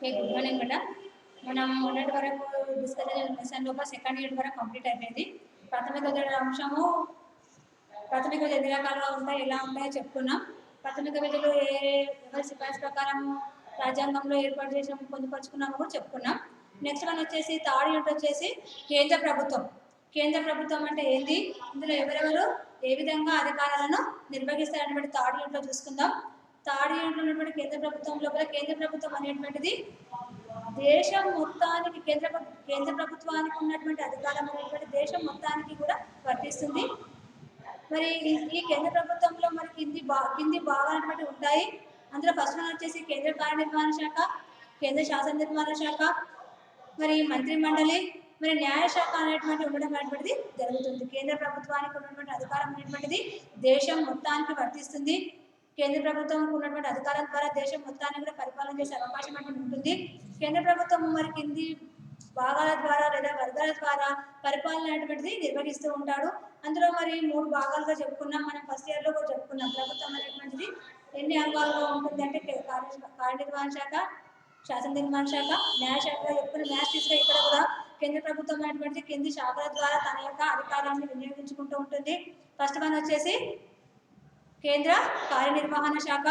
Good morning madam. మనం మొన్నటి వరకు డిస్కషన్ లెసన్ లోపల సెకండ్ యూనిట్ వరకు కంప్లీట్ అయిపోయింది. ప్రాథమిక విద్య అంశము ప్రాథమిక విద్య ఎన్ని రకాలుగా ఉంటాయి, ఎలా ఉంటాయో చెప్పుకున్నాం. ప్రాథమిక విద్యలు ఎవరి సిఫార్సు ప్రకారం రాజ్యాంగంలో ఏర్పాటు చేసి పొందుపరుచుకున్నామో కూడా చెప్పుకున్నాం. నెక్స్ట్ వన్ వచ్చేసి థర్డ్ యూనిట్ వచ్చేసి కేంద్ర ప్రభుత్వం. కేంద్ర ప్రభుత్వం అంటే ఏంటి, ఇందులో ఎవరెవరు ఏ విధంగా అధికారాలను నిర్వహిస్తారనేటువంటి థర్డ్ యూనిట్లో చూసుకుందాం. థర్డ్ యూనిట్లో ఉన్నటువంటి కేంద్ర ప్రభుత్వం లోపల కేంద్ర ప్రభుత్వం అనేటువంటిది దేశం మొత్తానికి కేంద్ర ప్రభుత్వానికి ఉన్నటువంటి అధికారం అనేటువంటి దేశం మొత్తానికి కూడా వర్తిస్తుంది. మరి ఈ కేంద్ర ప్రభుత్వంలో మరి కింది భాగాలు ఉంటాయి. అందులో ఫస్ట్ వన్ వచ్చేసి కేంద్ర కార్యనిర్వహణ శాఖ, కేంద్ర శాసన నిర్మాణ శాఖ, మరి మంత్రి మండలి, మరి న్యాయశాఖ అనేటువంటి ఉండడం అనేటువంటిది జరుగుతుంది. కేంద్ర ప్రభుత్వానికి ఉన్నటువంటి అధికారం అనేటువంటిది దేశం మొత్తానికి వర్తిస్తుంది. కేంద్ర ప్రభుత్వంకు ఉన్నటువంటి అధికారం ద్వారా దేశం మొత్తాన్ని కూడా పరిపాలన చేసే అవకాశం అనేటువంటి ఉంటుంది. కేంద్ర ప్రభుత్వం మరి కింది భాగాల ద్వారా లేదా వర్గాల ద్వారా పరిపాలన అనేటువంటిది నిర్వహిస్తూ ఉంటాడు. అందులో మరి 3 భాగాలుగా చెప్పుకున్నాం. మనం ఫస్ట్ ఇయర్లో కూడా చెప్పుకున్నాం. ప్రభుత్వం అనేటువంటిది ఎన్ని అంగాలుగా ఉంటుంది అంటే కార్యనిర్వహణ శాఖ, శాసన నిర్మాణ శాఖ, న్యాయశాఖగా చెప్పుకున్న న్యాయ తీసుకుని ఇక్కడ కూడా కేంద్ర ప్రభుత్వం అనేటువంటిది కింది శాఖల ద్వారా తన యొక్క అధికారాన్ని వినియోగించుకుంటూ ఉంటుంది. ఫస్ట్ వన్ వచ్చేసి కేంద్ర కార్యనిర్వహణ శాఖ,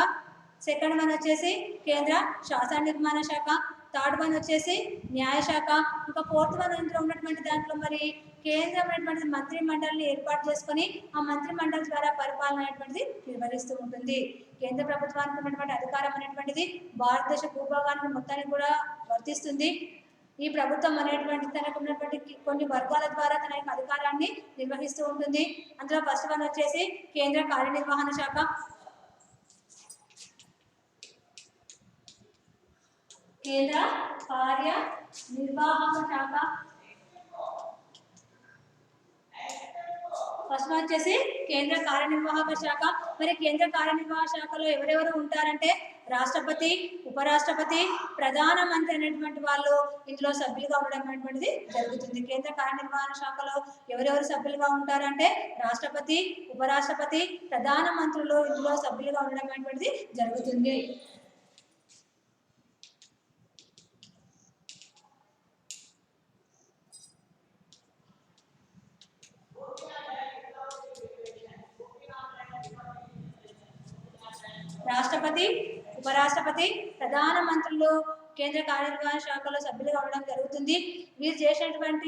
సెకండ్ వన్ వచ్చేసి కేంద్ర శాసన నిర్మాణ శాఖ, థర్డ్ వన్ వచ్చేసి న్యాయశాఖ, ఇంకా ఫోర్త్ వన్ ఇందులో ఉన్నటువంటి దాంట్లో మరి కేంద్రం అనేటువంటిది మంత్రి మండలిని ఏర్పాటు చేసుకొని ఆ మంత్రి మండలి ద్వారా పరిపాలన అనేటువంటిది నిర్వహిస్తూ ఉంటుంది. కేంద్ర ప్రభుత్వానికి ఉన్నటువంటి అధికారం అనేటువంటిది భారతదేశ భూభాగానికి మొత్తానికి కూడా వర్తిస్తుంది. ఈ ప్రభుత్వం అనేటువంటి తనకు ఉన్నటువంటి కొన్ని వర్గాల ద్వారా తన యొక్క అధికారాన్ని నిర్వహిస్తూ ఉంటుంది. అందులో ఫస్ట్ వన్ వచ్చేసి కేంద్ర కార్యనిర్వహణ శాఖ. కేంద్ర కార్యనిర్వాహక శాఖ ఫస్ట్ వచ్చేసి కేంద్ర కార్యనిర్వాహక శాఖ. మరి కేంద్ర కార్యనిర్వాహక శాఖలో ఎవరెవరు ఉంటారంటే రాష్ట్రపతి, ఉపరాష్ట్రపతి, ప్రధానమంత్రి అనేటువంటి వాళ్ళు ఇందులో సభ్యులుగా ఉండడం అనేటువంటిది జరుగుతుంది. కేంద్ర కార్యనిర్వహణ శాఖలో ఎవరెవరు సభ్యులుగా ఉంటారంటే రాష్ట్రపతి, ఉపరాష్ట్రపతి, ప్రధానమంత్రులు ఇందులో సభ్యులుగా ఉండడం అనేటువంటిది జరుగుతుంది. రాష్ట్రపతి, ఉపరాష్ట్రపతి, ప్రధానమంత్రులు కేంద్ర కార్యనిర్వహణ శాఖలో సభ్యులుగా ఉండడం జరుగుతుంది. వీరు చేసినటువంటి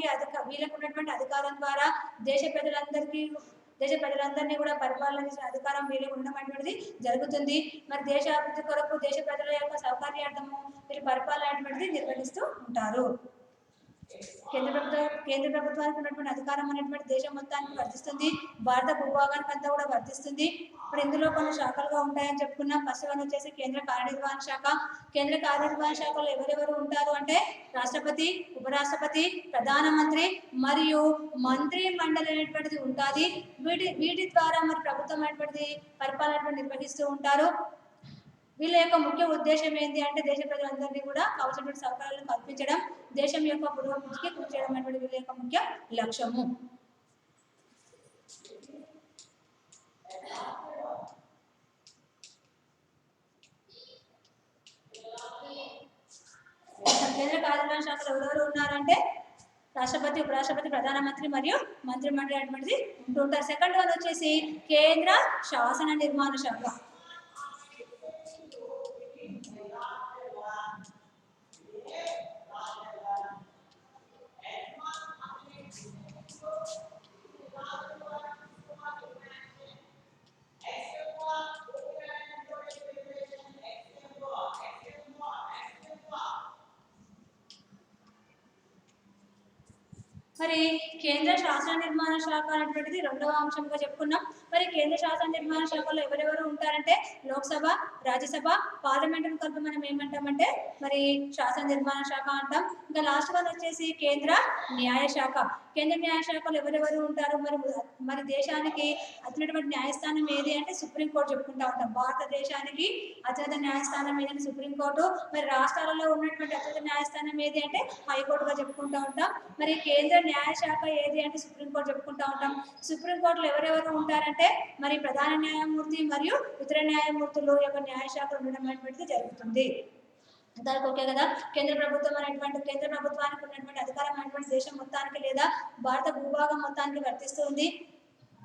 వీళ్ళకు ఉన్నటువంటి అధికారం ద్వారా దేశ ప్రజలందరినీ కూడా పరిపాలన చేసే అధికారం వీళ్ళకు ఉండడం అనేటువంటిది జరుగుతుంది. మరి దేశ అభివృద్ధి కొరకు దేశ ప్రజల యొక్క సౌకర్యార్థము వీళ్ళు పరిపాలన అనేటువంటిది నిర్వహిస్తూ ఉంటారు. కేంద్ర ప్రభుత్వానికి ఉన్నటువంటి అధికారం అనేటువంటి దేశం మొత్తానికి వర్తిస్తుంది. భారత భూభాగానికి అంతా కూడా వర్తిస్తుంది. ఇప్పుడు ఇందులో కొన్ని శాఖలుగా ఉంటాయని చెప్పుకున్నాం. ఫస్ట్ వన్ వచ్చేసి కేంద్ర కార్యనిర్వహణ శాఖ. కేంద్ర కార్యనిర్వహణ శాఖలో ఎవరెవరు ఉంటారు అంటే రాష్ట్రపతి, ఉపరాష్ట్రపతి, ప్రధానమంత్రి మరియు మంత్రి మండలి అనేటువంటిది ఉంటుంది. వీటి ద్వారా మరి ప్రభుత్వం అనేటువంటిది పరిపాలన నిర్వహిస్తూ ఉంటారు. వీళ్ళ యొక్క ముఖ్య ఉద్దేశం ఏంటి అంటే దేశ ప్రజలందరినీ కూడా కావాల్సినటువంటి సౌకర్యాలను కల్పించడం, దేశం యొక్క పురోగతికి కృషి చేయడం అనేటువంటి వీళ్ళ యొక్క ముఖ్య లక్ష్యము. కేంద్ర కార్యనిర్వహణ శాఖలో ఎవరెవరు ఉన్నారంటే రాష్ట్రపతి, ఉపరాష్ట్రపతి, ప్రధానమంత్రి మరియు మంత్రి మండలి అనేటువంటిది ఉంటుంటారు. సెకండ్ వన్ వచ్చేసి కేంద్ర శాసన నిర్మాణ శాఖ. మరి కేంద్ర శాసన నిర్మాణ శాఖ అనేటువంటిది రెండవ అంశంగా చెప్పుకున్నాం. మరి కేంద్ర శాసన నిర్మాణ శాఖలో ఎవరెవరు ఉంటారంటే లోక్సభ, రాజ్యసభ, పార్లమెంటును కలిపి మనం ఏమంటామంటే మరి శాసన నిర్మాణ శాఖ అంటాం. ఇంకా లాస్ట్ వన్ వచ్చేసి కేంద్ర న్యాయశాఖ. కేంద్ర న్యాయశాఖలో ఎవరెవరు ఉంటారు, మరి దేశానికి అత్యున్నతమైన న్యాయస్థానం ఏది అంటే సుప్రీంకోర్టు చెప్పుకుంటా ఉంటాం. భారతదేశానికి అత్యున్నత న్యాయస్థానం ఏదంటే సుప్రీంకోర్టు. మరి రాష్ట్రాలలో ఉన్నటువంటి అత్యున్నత న్యాయస్థానం ఏది అంటే హైకోర్టుగా చెప్పుకుంటా ఉంటాం. మరి కేంద్ర న్యాయశాఖ ఏది అంటే సుప్రీంకోర్టు చెప్పుకుంటా ఉంటాం. సుప్రీంకోర్టులో ఎవరెవరు ఉంటారంటే మరి ప్రధాన న్యాయమూర్తి మరియు ఇతర న్యాయమూర్తులు యొక్క న్యాయశాఖ ఉండడం అనేటువంటిది జరుగుతుంది. దానికి ఓకే కదా. కేంద్ర ప్రభుత్వానికి ఉన్నటువంటి అధికారం అనేటువంటి దేశం మొత్తానికి లేదా భారత భూభాగం మొత్తానికి వర్తిస్తుంది.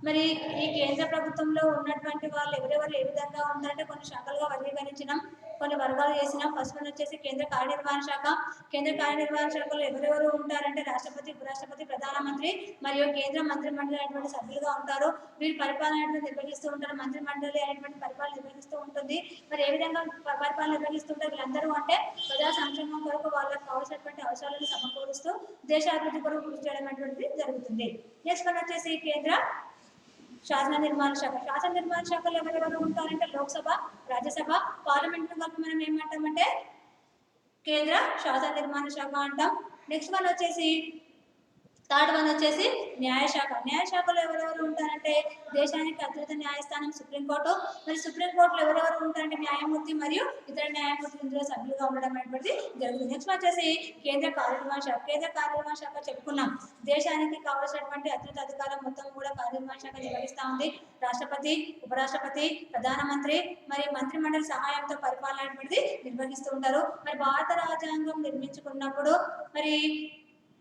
మరి ఈ కేంద్ర ప్రభుత్వంలో ఉన్నటువంటి వాళ్ళు ఎవరెవరు ఏ విధంగా ఉంటారంటే కొన్ని శాఖలుగా వర్గీకరించినాం, కొన్ని వర్గాలు చేసినాం. ఫస్ట్ వన్ వచ్చేసి కేంద్ర కార్యనిర్వహణ శాఖ. కేంద్ర కార్యనిర్వహణ శాఖలో ఎవరెవరు ఉంటారంటే రాష్ట్రపతి, ఉపరాష్ట్రపతి, ప్రధానమంత్రి మరియు కేంద్ర మంత్రి మండలి అనేటువంటి సభ్యులుగా ఉంటారు. వీరు పరిపాలన నిర్వహిస్తూ ఉంటారు. మంత్రి మండలి అనేటువంటి పరిపాలన నిర్వహిస్తూ ఉంటుంది. మరి ఏ విధంగా పరిపాలన నిర్వహిస్తుంటారు వీళ్ళందరూ అంటే ప్రజా సంక్షేమం కొరకు వాళ్ళకి కావాల్సినటువంటి అవసరాలను సమకూరుస్తూ దేశాభివృద్ధి కొరకు కృషి చేయడం అనేటువంటిది జరుగుతుంది. నెక్స్ట్ వన్ వచ్చేసి కేంద్ర శాసన నిర్మాణ శాఖ. శాసన నిర్మాణ శాఖలో ఎవరెవరు ఉంటారంటే లోక్సభ, రాజ్యసభ, పార్లమెంట్ కలిపి మనం ఏమంటామంటే కేంద్ర శాసన నిర్మాణ శాఖ అంటాం. నెక్స్ట్ వన్ వచ్చేసి థర్డ్ వన్ వచ్చేసి న్యాయశాఖ. న్యాయశాఖలో ఎవరెవరు ఉంటారంటే దేశానికి అత్యున్నత న్యాయస్థానం సుప్రీంకోర్టు. మరి సుప్రీంకోర్టులో ఎవరెవరు ఉంటారంటే న్యాయమూర్తి మరియు ఇతర న్యాయమూర్తులు ఇందులో సభ్యులుగా ఉండడం అనేటువంటి జరుగుతుంది. నెక్స్ట్ వచ్చేసి కేంద్ర కార్యనిర్వహణ శాఖ. కేంద్ర కార్యనిర్వహణ శాఖ చెప్పుకున్నాం, దేశానికి కావాల్సినటువంటి అత్యున్నత అధికారం మొత్తం కూడా కార్యనిర్వహణ శాఖ నిర్వహిస్తూ ఉంది. రాష్ట్రపతి, ఉపరాష్ట్రపతి, ప్రధానమంత్రి మరియు మంత్రి మండలి సహాయంతో పరిపాలన అనేటువంటిది నిర్వహిస్తూ ఉంటారు. మరి భారత రాజ్యాంగం నిర్మించుకున్నప్పుడు మరి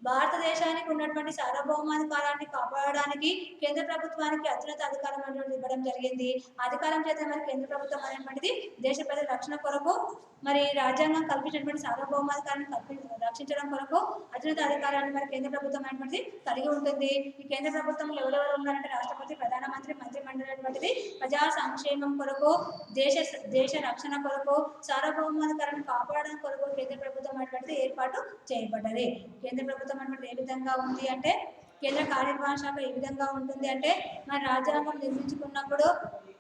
భారతదేశానికి ఉన్నటువంటి సార్వభౌమాధికారాన్ని కాపాడడానికి కేంద్ర ప్రభుత్వానికి అత్యున్నత అధికారం అనేటువంటి ఇవ్వడం జరిగింది. అధికారం చేత మరి కేంద్ర ప్రభుత్వం అనేటువంటిది దేశ ప్రజల రక్షణ కొరకు మరి రాజ్యాంగం కల్పించినటువంటి సార్వభౌమాధికారాన్ని రక్షించడం కొరకు అత్యున్నత అధికారాన్ని మరి కేంద్ర ప్రభుత్వం అనేటువంటిది కలిగి ఉంటుంది. ఈ కేంద్ర ప్రభుత్వంలో ఎవరెవరు ఉన్నారంటే రాష్ట్రపతి, ప్రధానమంత్రి, మంత్రి మండలి అనేటువంటిది ప్రజా సంక్షేమం కొరకు, దేశ రక్షణ కొరకు, సార్వభౌమాధికారాన్ని కాపాడడం కొరకు కేంద్ర ప్రభుత్వం అనేటువంటిది ఏర్పాటు చేయబడ్డది. కేంద్ర ప్రభుత్వం ఏ విధంగా ఉంది అంటే కేంద్ర కార్యనిర్వహణ శాఖ ఏ విధంగా ఉంటుంది అంటే మరి రాజ్యాంగం నిర్మించుకున్నప్పుడు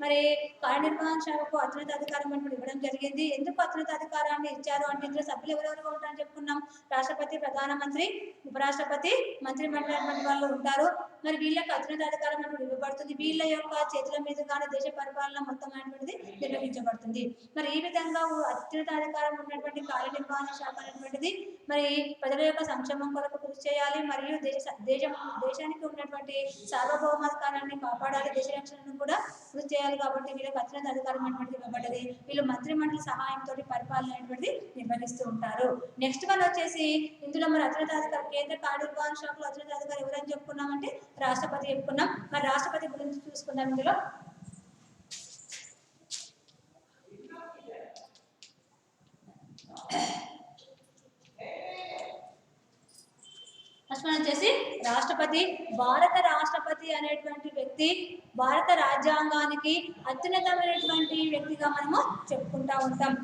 మరి కార్యనిర్వహణ శాఖకు అత్యున్నత అధికారం అనేది ఇవ్వడం జరిగింది. ఎందుకు అత్యున్నత అధికారాన్ని ఇచ్చారు అంటే ఇందులో సభ్యులు ఎవరెవరు ఉంటారని చెప్పుకున్నాం. రాష్ట్రపతి, ప్రధానమంత్రి, ఉపరాష్ట్రపతి, మంత్రి మండలి వాళ్ళు ఉంటారు. మరి వీళ్ళకి అత్యున్నత అధికారం అనేది ఇవ్వబడుతుంది. వీళ్ళ యొక్క చేతుల మీదుగానే దేశ పరిపాలన మొత్తం అనేటువంటిది నిర్వహించబడుతుంది. మరి ఈ విధంగా అత్యున్నత అధికారం ఉన్నటువంటి కార్యనిర్వహణ శాఖ అనేటువంటిది మరి ప్రజల యొక్క సంక్షేమం కొరకు కృషి చేయాలి మరియు దేశానికి ఉన్నటువంటి సార్వభౌమాధికారాన్ని కాపాడాలి, దేశ రక్షణను కూడా కృషి చేయాలి. కాబట్టి వీళ్ళకి అత్యున్నత అధికారం అనేటువంటిది ఇవ్వబడ్డది. వీళ్ళు మంత్రి మండలి సహాయంతో పరిపాలన అనేటువంటిది నిర్వహిస్తూ ఉంటారు. నెక్స్ట్ వన్ వచ్చేసి ఇందులో మరి అత్యున్నత అధికారం కేంద్ర కార్యనిర్వహణ శాఖలో అత్యున్నత అధికారం ఎవరని చెప్పుకున్నామంటే రాష్ట్రపతి చెప్పుకున్నాం. మరి రాష్ట్రపతి గురించి చూసుకుందాం. ఇందులో ఫస్ట్ వన్ వచ్చేసి రాష్ట్రపతి. భారత రాష్ట్రపతి అనేటువంటి వ్యక్తి భారత రాజ్యాంగానికి అత్యున్నతమైనటువంటి వ్యక్తిగా మనము చెప్పుకుంటా ఉంటాం.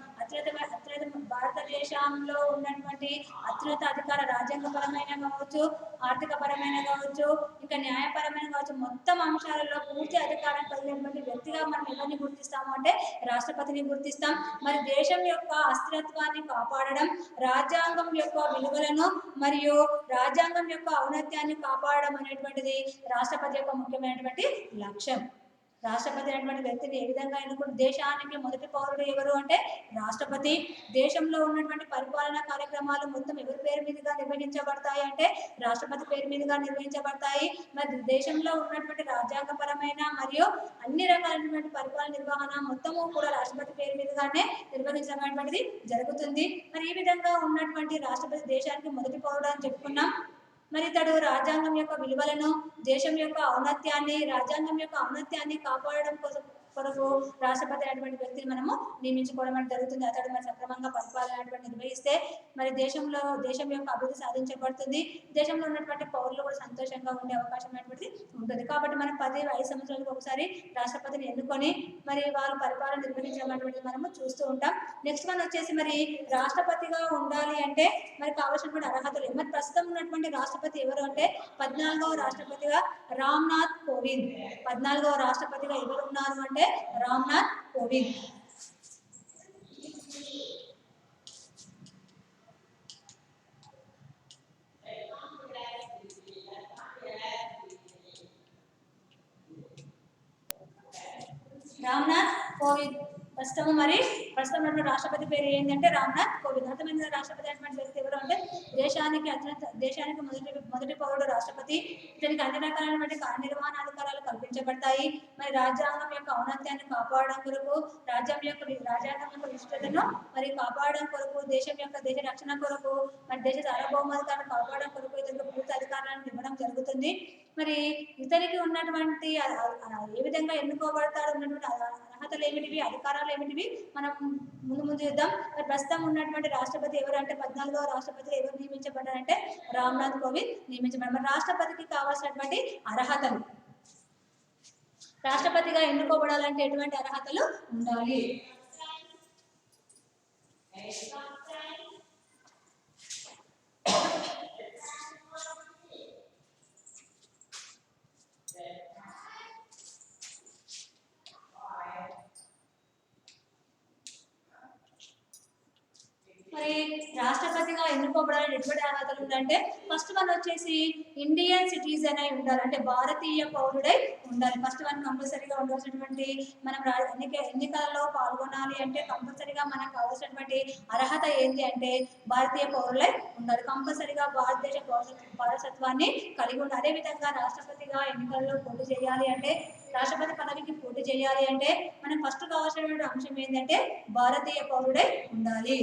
భారతదేశంలో ఉన్నటువంటి అత్యున్నత అధికార రాజ్యాంగపరమైన కావచ్చు, ఆర్థిక పరమైన కావచ్చు, ఇంకా న్యాయపరమైన కావచ్చు, మొత్తం అంశాలలో పూర్తి అధికారం కలిగినటువంటి వ్యక్తిగా మనం ఎవరిని గుర్తిస్తాము అంటే రాష్ట్రపతిని గుర్తిస్తాం. మరి దేశం యొక్క అస్థిరత్వాన్ని కాపాడడం, రాజ్యాంగం యొక్క విలువలను మరియు రాజ్యాంగం యొక్క ఔన్నత్యాన్ని కాపాడడం అనేటువంటిది రాష్ట్రపతి యొక్క ముఖ్యమైనటువంటి లక్ష్యం. రాష్ట్రపతి అనేటువంటి వ్యక్తిని ఏ విధంగా ఎన్నుకుంటే దేశానికి మొదటి పౌరుడు ఎవరు అంటే రాష్ట్రపతి. దేశంలో ఉన్నటువంటి పరిపాలనా కార్యక్రమాలు మొత్తం ఎవరి పేరు మీదుగా నిర్వహించబడతాయి అంటే రాష్ట్రపతి పేరు మీదుగా నిర్వహించబడతాయి. మరి దేశంలో ఉన్నటువంటి రాజ్యాంగపరమైన మరియు అన్ని రకాలైనటువంటి పరిపాలన నిర్వహణ మొత్తము కూడా రాష్ట్రపతి పేరు మీదుగానే నిర్వహించబడేటువంటిది జరుగుతుంది. మరి ఈ విధంగా ఉన్నటువంటి రాష్ట్రపతి దేశానికి మొదటి పౌరుడు అని చెప్పుకున్నాం. మరి ఇతడు రాజ్యాంగం యొక్క విలువలను, దేశం యొక్క ఔన్నత్యాన్ని, రాజ్యాంగం యొక్క ఔన్నత్యాన్ని కాపాడడం కొరకు రాష్ట్రపతి అనేటువంటి వ్యక్తిని మనము నియమించుకోవడం అనేది జరుగుతుంది. అతడు మరి సక్రమంగా పరిపాలన అనేటువంటి నిర్వహిస్తే మరి దేశం యొక్క అభివృద్ధి సాధించబడుతుంది. దేశంలో ఉన్నటువంటి పౌరులు కూడా సంతోషంగా ఉండే అవకాశం అనేటువంటిది ఉంటుంది. కాబట్టి మనం 10-5 సంవత్సరాలకు ఒకసారి రాష్ట్రపతిని ఎన్నుకొని మరి వారు పరిపాలన నిర్వహించడం అనేటువంటిది మనము చూస్తూ ఉంటాం. నెక్స్ట్ వన్ వచ్చేసి మరి రాష్ట్రపతిగా ఉండాలి అంటే మరి కావాల్సినటువంటి అర్హతలు. మరి ప్రస్తుతం ఉన్నటువంటి రాష్ట్రపతి ఎవరు అంటే 14వ రాష్ట్రపతిగా రామ్నాథ్ కోవింద్. 14వ రాష్ట్రపతిగా ఎవరు ఉన్నారు అంటే రామ్నాథ్ కోవింద్. రామ్నాథ్ కోవింద్ ప్రస్తుతం మరి ప్రస్తుతం రాష్ట్రపతి పేరు ఏంటంటే రామ్నాథ్ కోవింద్. అర్థమైన రాష్ట్రపతి అనేటువంటి వ్యక్తి ఎవరు అంటే దేశానికి మొదటి పౌరుడు రాష్ట్రపతి. ఇతనికి అన్ని రకాలైనటువంటి కార్యనిర్వహణాధికారాలు కల్పించబడతాయి. మరి రాజ్యాంగం యొక్క ఔన్నత్యాన్ని కాపాడడం కొరకు, రాజ్యాంగం యొక్క విశిష్టతను మరి కాపాడడం కొరకు, దేశ రక్షణ కొరకు, మరి దేశ సార్వభౌమాధికారాన్ని కాపాడడం కొరకు ఇతనికి పూర్తి అధికారాలను ఇవ్వడం జరుగుతుంది. మరి ఇతనికి ఉన్నటువంటి ఏ విధంగా ఎన్నుకోబడతాడు, ఉన్నటువంటి అర్హతలు ఏమిటివి, అధికారాలు ఏమిటివి మనం ముందు చూద్దాం. మరి ప్రస్తుతం ఉన్నటువంటి రాష్ట్రపతి ఎవరు అంటే 14వ రాష్ట్రపతి ఎవరు నియమించబడ్డారంటే రామ్నాథ్ కోవింద్ నియమించబడ్డారు. మరి రాష్ట్రపతికి కావాల్సినటువంటి అర్హతలు, రాష్ట్రపతిగా ఎన్నుకోబడాలంటే ఎటువంటి అర్హతలు ఉండాలి? మరి రాష్ట్రపతిగా ఎన్నుకోబడాలని ఎటువంటి అర్హతలు ఉందంటే ఫస్ట్ వన్ వచ్చేసి ఇండియన్ సిటిజన్ అయి ఉండాలి, అంటే భారతీయ పౌరుడై ఉండాలి. ఫస్ట్ వన్ కంపల్సరీగా ఉండాల్సినటువంటి, మనం ఎన్నికలలో పాల్గొనాలి అంటే కంపల్సరీగా మనకు కావాల్సినటువంటి అర్హత ఏంటి అంటే భారతీయ పౌరులై ఉండాలి. కంపల్సరీగా భారతదేశ పౌరసత్వాన్ని కలిగి ఉండాలి. అదేవిధంగా రాష్ట్రపతిగా ఎన్నికల్లో పోటీ చేయాలి అంటే, రాష్ట్రపతి పదవికి పోటీ చేయాలి అంటే మనకు ఫస్ట్ కావాల్సినటువంటి అంశం ఏంటంటే భారతీయ పౌరుడై ఉండాలి.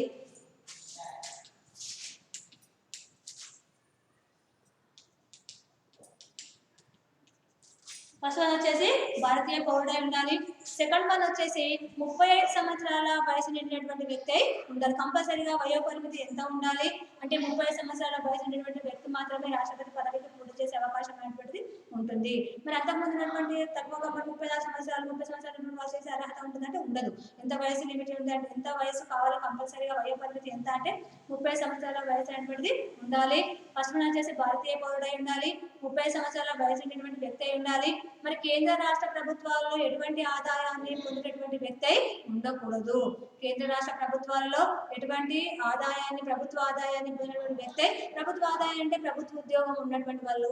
ఫస్ట్ వన్ వచ్చేసి భారతీయ పౌరుడై ఉండాలి. సెకండ్ వన్ వచ్చేసి 35 సంవత్సరాల వయసు నిండినటువంటి వ్యక్తి అయి ఉండాలి. కంపల్సరీగా వయోపరిమితి ఎంత ఉండాలి అంటే 35 సంవత్సరాల వయసు నిండినటువంటి వ్యక్తి మాత్రమే రాష్ట్రపతి పదవికి పోటీ చేసే అవకాశం అనేటువంటిది ఉంటుంది. మరి అంతకుముందు ఉన్నటువంటి తక్కువగా 36 సంవత్సరాలు 30 సంవత్సరాలు వయసు చేసే అర్హత ఉంటుందంటే ఉండదు. ఎంత వయసు లిమిట్ ఉంది అంటే, ఎంత వయసు కావాలి, కంపల్సరీగా వయోపరిమితి ఎంత అంటే 30 సంవత్సరాల వయసు అనేటువంటిది ఉండాలి. ఫస్ట్ వన్ వచ్చేసి భారతీయ పౌరుడై ఉండాలి, 30 సంవత్సరాల వయసు నిండినటువంటి వ్యక్తి అయి ఉండాలి. మరి కేంద్ర రాష్ట్ర ప్రభుత్వాలలో ఎటువంటి ఆదాయాన్ని పొందేటువంటి వ్యక్తి అయి ఉండకూడదు. కేంద్ర రాష్ట్ర ప్రభుత్వాలలో ఎటువంటి ఆదాయాన్ని, ప్రభుత్వ ఆదాయాన్ని పొందినటువంటి వ్యక్తి, ప్రభుత్వ ఆదాయం అంటే ప్రభుత్వ ఉద్యోగం ఉన్నటువంటి వాళ్ళు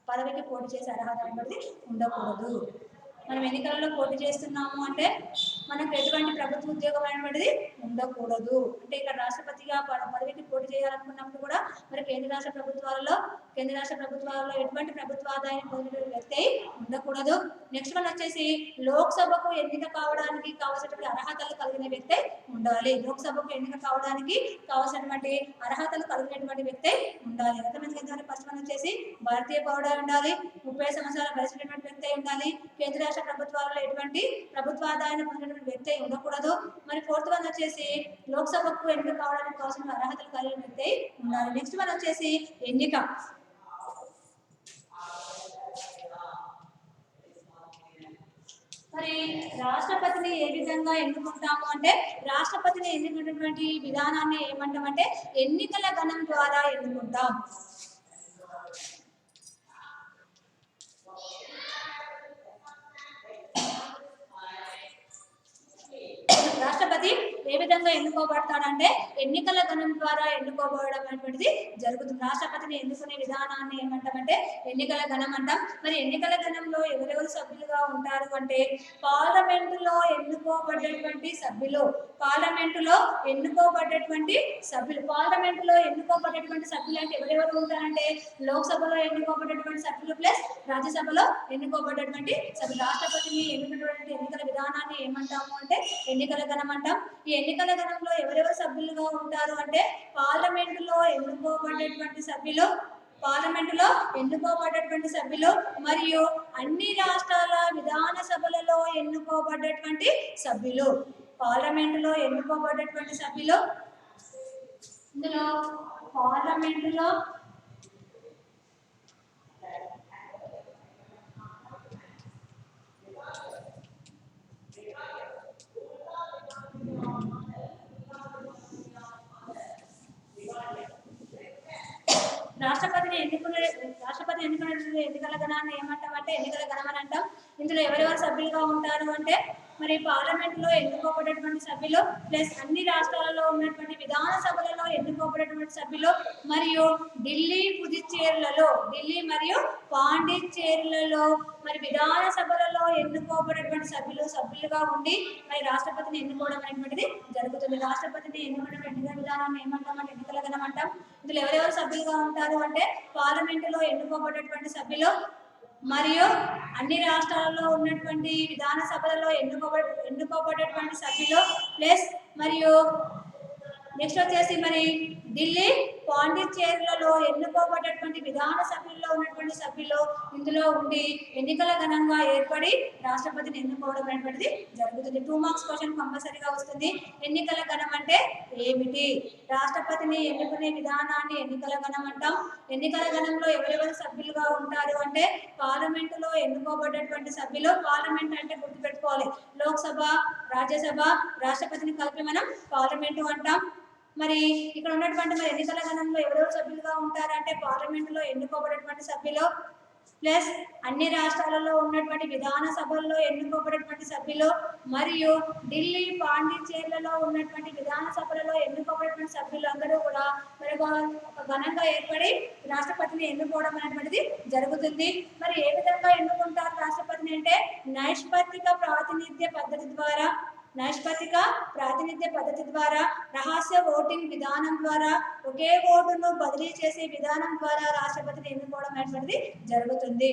పదవికి పోటీ చేసే అర్హత అనేది ఉండకూడదు. మనం ఎన్నికలలో పోటీ చేస్తున్నాము అంటే మనకు ఎటువంటి ప్రభుత్వ ఉద్యోగం అనేటువంటిది ఉండకూడదు. అంటే ఇక్కడ రాష్ట్రపతిగా పదవికి పోటీ చేయాలనుకున్నప్పుడు కూడా మరి కేంద్ర రాష్ట్ర ప్రభుత్వాలలో ఎటువంటి ప్రభుత్వ ఆదాయాన్ని పొందిన వ్యక్తి ఉండకూడదు. నెక్స్ట్ వన్ వచ్చేసి లోక్సభకు ఎన్నిక కావడానికి కావాల్సినటువంటి అర్హతలు కలిగిన వ్యక్తి ఉండాలి. లోక్సభకు ఎన్నిక కావడానికి కావాల్సినటువంటి అర్హతలు కలిగినటువంటి వ్యక్తి ఉండాలి. అర్థమైంది. ఫస్ట్ వన్ వచ్చేసి భారతీయ పౌరుడు ఉండాలి, 30 సంవత్సరాల వయసున్నటువంటి వ్యక్తి ఉండాలి, కేంద్ర రాష్ట్ర ప్రభుత్వాలలో ఎటువంటి ప్రభుత్వ ఆదాయాన్ని పొందినటువంటి వ్యక్తి ఉండకూడదు. మరి ఫోర్త్ వన్ వచ్చేసి లోక్సభకు ఎన్నిక కావడానికి కావాల్సిన అర్హతలు కలిగిన వ్యక్తి ఉండాలి. నెక్స్ట్ వన్ వచ్చేసి ఎన్నిక. మరి రాష్ట్రపతిని ఏ విధంగా ఎన్నుకుంటాము అంటే రాష్ట్రపతిని ఎన్నుకున్నటువంటి విధానాన్ని ఏమంటామంటే ఎన్నికల గణం ద్వారా ఎన్నుకుంటాం. రాష్ట్రపతి ఏ విధంగా ఎన్నుకోబడతాడంటే ఎన్నికల గణం ద్వారా ఎన్నుకోబడడం అనేటువంటిది జరుగుతుంది. రాష్ట్రపతిని ఎన్నుకునే విధానాన్ని ఏమంటామంటే ఎన్నికల గణం అంటాం. మరి ఎన్నికల గణంలో ఎవరెవరు సభ్యులుగా ఉంటారు అంటే పార్లమెంటులో ఎన్నుకోబడ్డటువంటి సభ్యులు అంటే ఎవరెవరు ఉంటారంటే లోక్సభలో ఎన్నుకోబడ్డటువంటి సభ్యులు ప్లస్ రాజ్యసభలో ఎన్నుకోబడ్డటువంటి సభ్యులు. రాష్ట్రపతిని ఎన్నుకున్నటువంటి ఎన్నికల విధానాన్ని ఏమంటాము అంటే ఎన్నికల గణం అంటాం. ఈ ఎన్నికల గణంలో ఎవరెవరు సభ్యులుగా ఉంటారు అంటే పార్లమెంటులో ఎన్నుకోబడ్డటువంటి సభ్యులు మరియు అన్ని రాష్ట్రాల విధాన సభలలో ఎన్నుకోబడ్డటువంటి సభ్యులు. పార్లమెంటులో ఎన్నుకోబడ్డటువంటి సభ్యులు, ఇందులో పార్లమెంటులో రాష్ట్రపతి ఎన్నుకునే ఎన్నికల గణాన్ని ఏమంటామంటే ఎన్నికల గణం అని అంటాం. ఇందులో ఎవరెవరు సభ్యులుగా ఉంటారు అంటే మరి పార్లమెంట్లో ఎన్నుకోబడేటువంటి సభ్యులు ప్లస్ అన్ని రాష్ట్రాలలో ఉన్నటువంటి విధాన సభలలో ఎన్నుకోబడేటువంటి ఎన్నుకోబడేటువంటి సభ్యులు మరియు ఢిల్లీ మరియు పాండిచ్చేరిలలో మరి విధాన సభలలో ఎన్నుకోబడేటువంటి సభ్యులుగా ఉండి మరి రాష్ట్రపతిని ఎన్నుకోవడం అనేటువంటిది జరుగుతుంది. రాష్ట్రపతిని ఎన్నుకునే ఎన్నికల విధానాన్ని ఏమంటామంటే ఎన్నికల గణం అంటాం. ఇందులో ఎవరెవరు సభ్యులుగా ఉంటారు అంటే పార్లమెంటులో ఎన్నుకోబడేటువంటి సభ్యులు మరియు అన్ని రాష్ట్రాలలో ఉన్నటువంటి విధాన సభలలో ఎన్నుకోబడేటువంటి సభ్యులు ప్లస్ మరియు నెక్స్ట్ వచ్చేసి మరి ఢిల్లీ పాండిచ్చేరిలలో ఎన్నుకోబడేటువంటి విధాన సభ్యుల్లో ఉన్నటువంటి సభ్యులు ఇందులో ఉండి ఎన్నికల ఘనంగా ఏర్పడి రాష్ట్రపతిని ఎన్నుకోవడం అనేటువంటిది జరుగుతుంది. 2 మార్క్స్ క్వశ్చన్ కంపల్సరీగా వస్తుంది. ఎన్నికల ఘనం అంటే ఏమిటి? రాష్ట్రపతిని ఎన్నుకునే విధానాన్ని ఎన్నికల ఘనం అంటాం. ఎన్నికల ఘనంలో ఎవరెవరు సభ్యులుగా ఉంటారు అంటే పార్లమెంటులో ఎన్నుకోబడేటువంటి సభ్యులు, పార్లమెంట్ అంటే గుర్తుపెట్టుకోవాలి లోక్సభ, రాజ్యసభ, రాష్ట్రపతిని కలిపి మనం పార్లమెంటు అంటాం. మరి ఇక్కడ ఉన్నటువంటి మరి ఎన్నికల గణంలో ఎవరెవరు సభ్యులుగా ఉంటారంటే పార్లమెంటులో ఎన్నుకోబడేటువంటి సభ్యులు ప్లస్ అన్ని రాష్ట్రాలలో ఉన్నటువంటి విధాన సభల్లో ఎన్నుకోబడేటువంటి సభ్యులు మరియు ఢిల్లీ పాండిచ్చేరిలలో ఉన్నటువంటి విధాన సభలలో ఎన్నుకోబడేటువంటి సభ్యులు అందరూ కూడా మరి ఒక ఘనంగా ఏర్పడి రాష్ట్రపతిని ఎన్నుకోవడం అనేటువంటిది జరుగుతుంది. మరి ఏ విధంగా ఎన్నుకుంటారు రాష్ట్రపతిని అంటే నైష్పత్తిక ప్రాతినిధ్య పద్ధతి ద్వారా రహస్య ఓటింగ్ విధానం ద్వారా ఒకే ఓటును బదిలీ చేసే విధానం ద్వారా రాష్ట్రపతిని ఎన్నుకోవడం అనేటువంటిది జరుగుతుంది.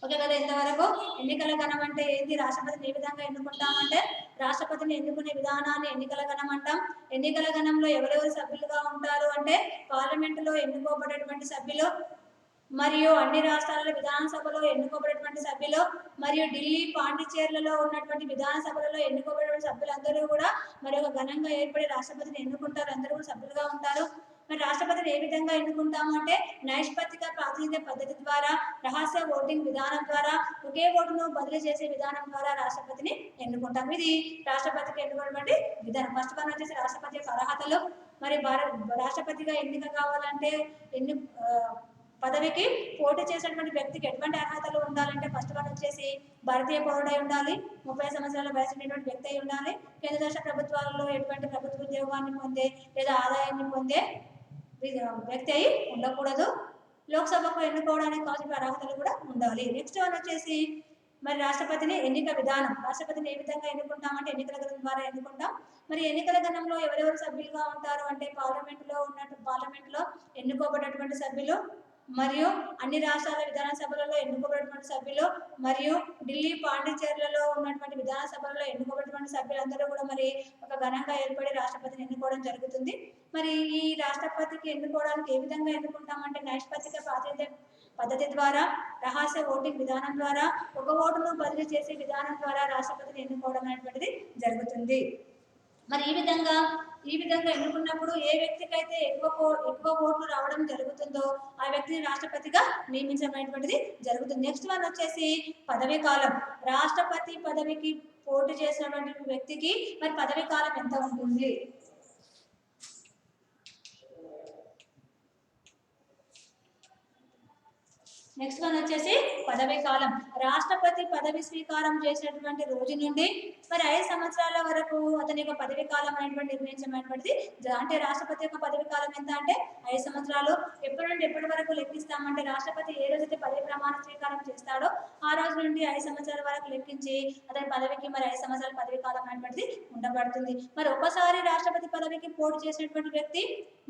ఓకే కదా? ఇంతవరకు ఎన్నికల గణం అంటే ఏంటి, రాష్ట్రపతిని ఏ విధంగా ఎన్నుకుంటామంటే రాష్ట్రపతిని ఎన్నుకునే విధానాన్ని ఎన్నికల గణం అంటాం. ఎన్నికల గణంలో ఎవరెవరు సభ్యులుగా ఉంటారు అంటే పార్లమెంటులో ఎన్నుకోబడేటువంటి సభ్యులు మరియు అన్ని రాష్ట్రాల విధానసభలో ఎన్నుకోబడేటువంటి సభ్యులు మరియు ఢిల్లీ పాండిచ్చేరిలలో ఉన్నటువంటి విధానసభలలో ఎన్నుకోబడే సభ్యులందరూ కూడా మరి ఒక ఘనంగా ఏర్పడి రాష్ట్రపతిని ఎన్నుకుంటారు. అందరూ కూడా సభ్యులుగా ఉంటారు. మరి రాష్ట్రపతిని ఏ విధంగా ఎన్నుకుంటాము అంటే నైష్పత్తిక ప్రాతినిధ్య పద్ధతి ద్వారా రహస్య ఓటింగ్ విధానం ద్వారా ఒకే ఓటును బదిలీ చేసే విధానం ద్వారా రాష్ట్రపతిని ఎన్నుకుంటాం. ఇది రాష్ట్రపతికి ఎన్నుకున్నటువంటి విధానం. ఫస్ట్ వన్ వచ్చేసి రాష్ట్రపతి యొక్క అర్హతలు. మరి రాష్ట్రపతిగా ఎన్నిక కావాలంటే పదవికి పోటీ చేసినటువంటి వ్యక్తికి ఎటువంటి అర్హతలు ఉండాలంటే ఫస్ట్ వన్ వచ్చేసి భారతీయ పౌరుడై ఉండాలి, 30 సంవత్సరాల వయసు ఉన్నటువంటి వ్యక్తి అయి ఉండాలి, కేంద్ర రాష్ట్ర ప్రభుత్వాలలో ఎటువంటి ప్రభుత్వ ఉద్యోగాన్ని పొందే లేదా ఆదాయాన్ని పొందే వ్యక్తి అయి ఉండకూడదు. లోక్సభకు ఎన్నుకోవడానికి కావాల్సిన అర్హతలు కూడా ఉండాలి. నెక్స్ట్ వన్ వచ్చేసి మరి రాష్ట్రపతిని ఎన్నిక విధానం. రాష్ట్రపతిని ఏ విధంగా ఎన్నుకుంటామంటే ఎన్నికల గణం ద్వారా ఎన్నుకుంటాం. మరి ఎన్నికల గణంలో ఎవరెవరు సభ్యులుగా ఉంటారు అంటే పార్లమెంటులో ఎన్నుకోబడేటువంటి సభ్యులు మరియు అన్ని రాష్ట్రాల విధానసభలలో ఎన్నుకోబడినటువంటి సభ్యులు మరియు ఢిల్లీ పాండిచ్చేరిలలో ఉన్నటువంటి విధానసభలలో ఎన్నుకోబడినటువంటి సభ్యులందరూ కూడా మరి ఒక ఘనంగా ఏర్పడి రాష్ట్రపతిని ఎన్నుకోవడం జరుగుతుంది. మరి ఈ రాష్ట్రపతికి ఎన్నుకోవడానికి ఏ విధంగా ఎన్నుకుంటామంటే నైష్పత్తిక ప్రాతినిధ్య పద్ధతి ద్వారా రహస్య ఓటింగ్ విధానం ద్వారా ఒక ఓటును బదిలీ చేసే విధానం ద్వారా రాష్ట్రపతిని ఎన్నుకోవడం అనేటువంటిది జరుగుతుంది. మరి ఈ విధంగా ఎన్నుకున్నప్పుడు ఏ వ్యక్తికైతే ఎక్కువ ఓట్లు రావడం జరుగుతుందో ఆ వ్యక్తిని రాష్ట్రపతిగా నియమించబడినటువంటిది జరుగుతుంది. నెక్స్ట్ వన్ వచ్చేసి పదవీ కాలం. రాష్ట్రపతి పదవికి పోటీ చేసినటువంటి వ్యక్తికి మరి పదవీ కాలం ఎంత ఉంటుంది? నెక్స్ట్ వన్ వచ్చేసి పదవీ కాలం. రాష్ట్రపతి పదవి స్వీకారం చేసినటువంటి రోజు నుండి మరి 5 సంవత్సరాల వరకు అతని యొక్క పదవీ కాలం అనేటువంటి నిర్ణయించబడినటువంటిది. అంటే రాష్ట్రపతి యొక్క పదవీ కాలం ఎంత అంటే 5 సంవత్సరాలు. ఎప్పటి నుండి ఎప్పటి వరకు లెక్కిస్తామంటే రాష్ట్రపతి ఏ రోజైతే పదవి ప్రమాణ స్వీకారం చేస్తాడో ఆ రోజు నుండి 5 సంవత్సరాల వరకు లెక్కించి అతని పదవికి మరి 5 సంవత్సరాల పదవీ కాలం అనేటువంటిది ఉండబడుతుంది. మరి ఒకసారి రాష్ట్రపతి పదవికి పోటీ చేసినటువంటి వ్యక్తి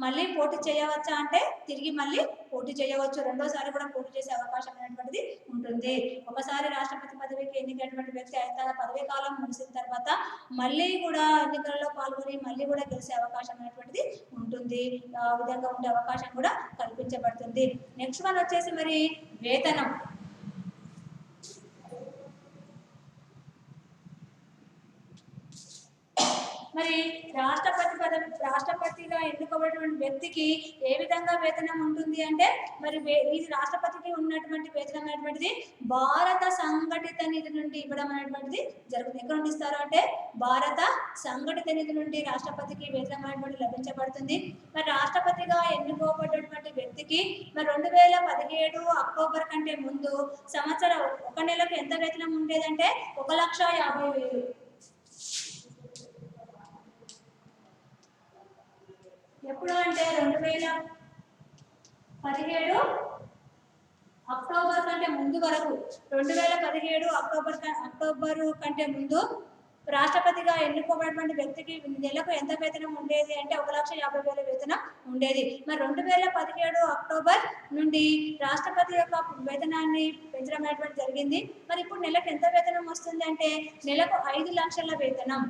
మళ్ళీ పోటీ చేయవచ్చా అంటే తిరిగి మళ్ళీ పోటీ చేయవచ్చు. రెండోసారి కూడా పోటీ చేసే అవకాశం అనేటువంటిది ఉంటుంది. ఒకసారి రాష్ట్రపతి పదవికి ఎన్నికైనటువంటి వ్యక్తి తన పదవీ కాలం ముగిసిన తర్వాత మళ్ళీ కూడా ఎన్నికలలో పాల్గొని మళ్ళీ కూడా గెలిచే అవకాశం అనేటువంటిది ఉంటుంది. ఆ విధంగా ఉండే అవకాశం కూడా కల్పించబడుతుంది. నెక్స్ట్ వన్ వచ్చేసి మరి వేతనం. మరి రాష్ట్రపతిగా ఎన్నుకోబడినటువంటి వ్యక్తికి ఏ విధంగా వేతనం ఉంటుంది అంటే మరి ఈ రాష్ట్రపతికి ఉన్నటువంటి వేతనం అనేటువంటిది భారత సంఘటిత నిధి నుండి ఇవ్వడం అనేటువంటిది జరుగుతుంది. ఎక్కడ నుండి ఇస్తారు అంటే భారత సంఘటిత నిధి నుండి రాష్ట్రపతికి వేతనం అనేటువంటి లభించబడుతుంది. మరి రాష్ట్రపతిగా ఎన్నుకోబడినటువంటి వ్యక్తికి మరి 2017 అక్టోబర్ కంటే ముందు సంవత్సరం ఒక నెలకు ఎంత వేతనం ఉండేదంటే 1,50,000. ఎప్పుడు అంటే 2017 అక్టోబర్ కంటే ముందు వరకు 2017 అక్టోబర్ కంటే ముందు రాష్ట్రపతిగా ఎన్నుకోబడినటువంటి వ్యక్తికి నెలకు ఎంత వేతనం ఉండేది అంటే 1,50,000 వేతనం ఉండేది. మరి 2017 అక్టోబర్ నుండి రాష్ట్రపతి యొక్క వేతనాన్ని పెంచడం అనేటువంటి జరిగింది. మరి ఇప్పుడు నెలకు ఎంత వేతనం వస్తుంది అంటే నెలకు 5 లక్షల వేతనం.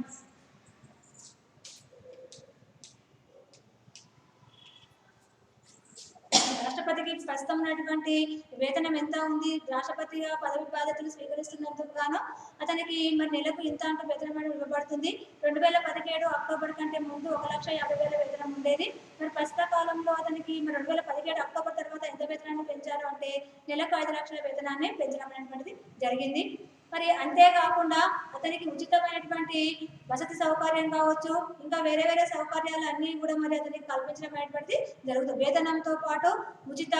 రాష్ట్రపతికి ప్రస్తుతం ఉన్నటువంటి వేతనం ఎంత ఉంది, రాష్ట్రపతిగా పదవి బాధ్యతలు స్వీకరిస్తున్నందుకు గాను అతనికి మరి నెలకు ఇంత అంటూ వేతనం అనేది ఇవ్వబడుతుంది. 2017 అక్టోబర్ కంటే ముందు 1,50,000 వేతనం ఉండేది. మరి ప్రస్తుత కాలంలో అతనికి మరి 2017 అక్టోబర్ తర్వాత ఎంత వేతనాన్ని పెంచారు అంటే నెలకు 5 లక్షల వేతనాన్ని పెంచడం అనేటువంటిది జరిగింది. మరి అంతేకాకుండా అతనికి ఉచితమైనటువంటి వసతి సౌకర్యం కావచ్చు, ఇంకా వేరే వేరే సౌకర్యాలు అన్నీ కూడా మరి అతనికి కల్పించడం అనేటువంటిది జరుగుతుంది. వేతనంతో పాటు ఉచిత